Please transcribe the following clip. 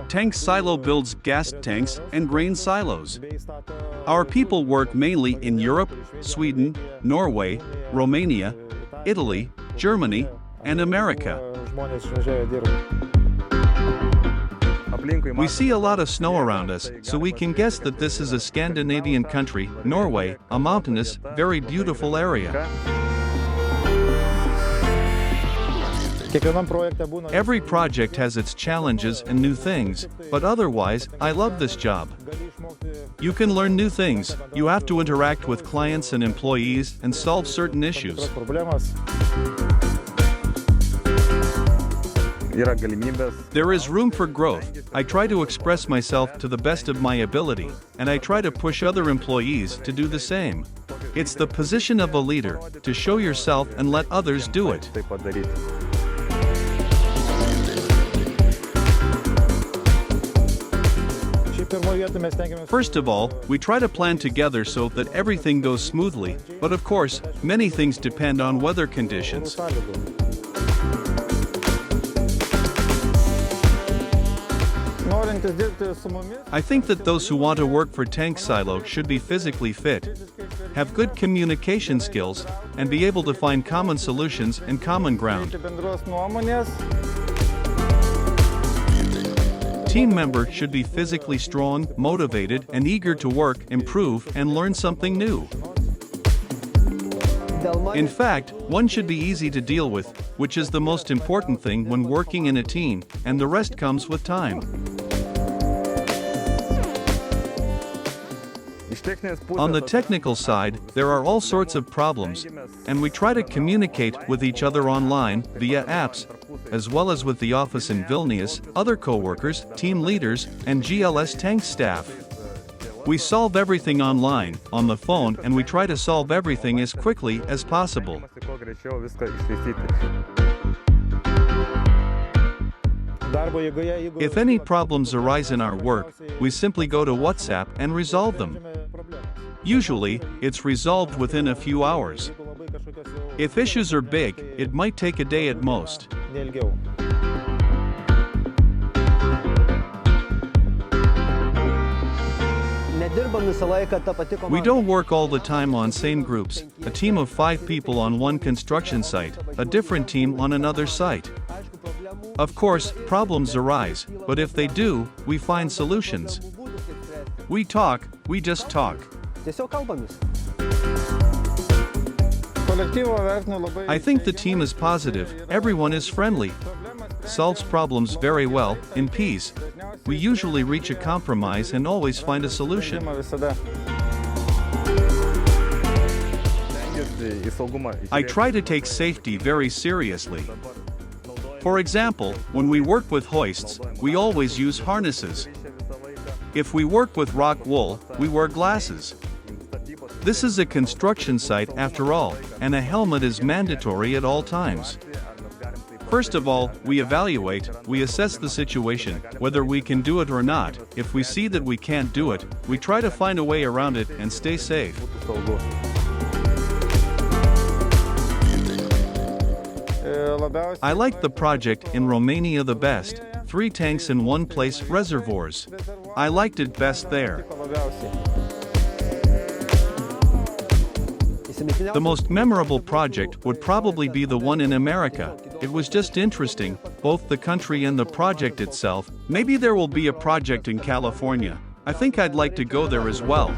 TankSilo builds gas tanks and grain silos. Our people work mainly in Europe, Sweden, Norway, Romania, Italy, Germany, and America. We see a lot of snow around us, so we can guess that this is a Scandinavian country, Norway, a mountainous, very beautiful area. Every project has its challenges and new things, but otherwise, I love this job. You can learn new things, you have to interact with clients and employees and solve certain issues. There is room for growth. I try to express myself to the best of my ability, and I try to push other employees to do the same. It's the position of a leader, to show yourself and let others do it. First of all, we try to plan together so that everything goes smoothly, but of course, many things depend on weather conditions. I think that those who want to work for TankSilo should be physically fit, have good communication skills, and be able to find common solutions and common ground. Team member should be physically strong, motivated, and eager to work, improve, and learn something new. In fact, one should be easy to deal with, which is the most important thing when working in a team, and the rest comes with time. On the technical side, there are all sorts of problems, and we try to communicate with each other online, via apps, as well as with the office in Vilnius, other co-workers, team leaders, and GLS Tanks staff. We solve everything online, on the phone, and we try to solve everything as quickly as possible. If any problems arise in our work, we simply go to WhatsApp and resolve them. Usually, it's resolved within a few hours. If issues are big, it might take a day at most. We don't work all the time on same groups, a team of 5 people on one construction site, a different team on another site. Of course, problems arise, but if they do, we find solutions. We talk, we just talk. I think the team is positive, everyone is friendly, solves problems very well, in peace. We usually reach a compromise and always find a solution. I try to take safety very seriously. For example, when we work with hoists, we always use harnesses. If we work with rock wool, we wear glasses. This is a construction site after all, and a helmet is mandatory at all times. First of all, we evaluate, we assess the situation, whether we can do it or not. If we see that we can't do it, we try to find a way around it and stay safe. I like the project in Romania the best, 3 tanks in one place, reservoirs. I liked it best there. The most memorable project would probably be the one in America. It was just interesting, both the country and the project itself. Maybe there will be a project in California. I think I'd like to go there as well.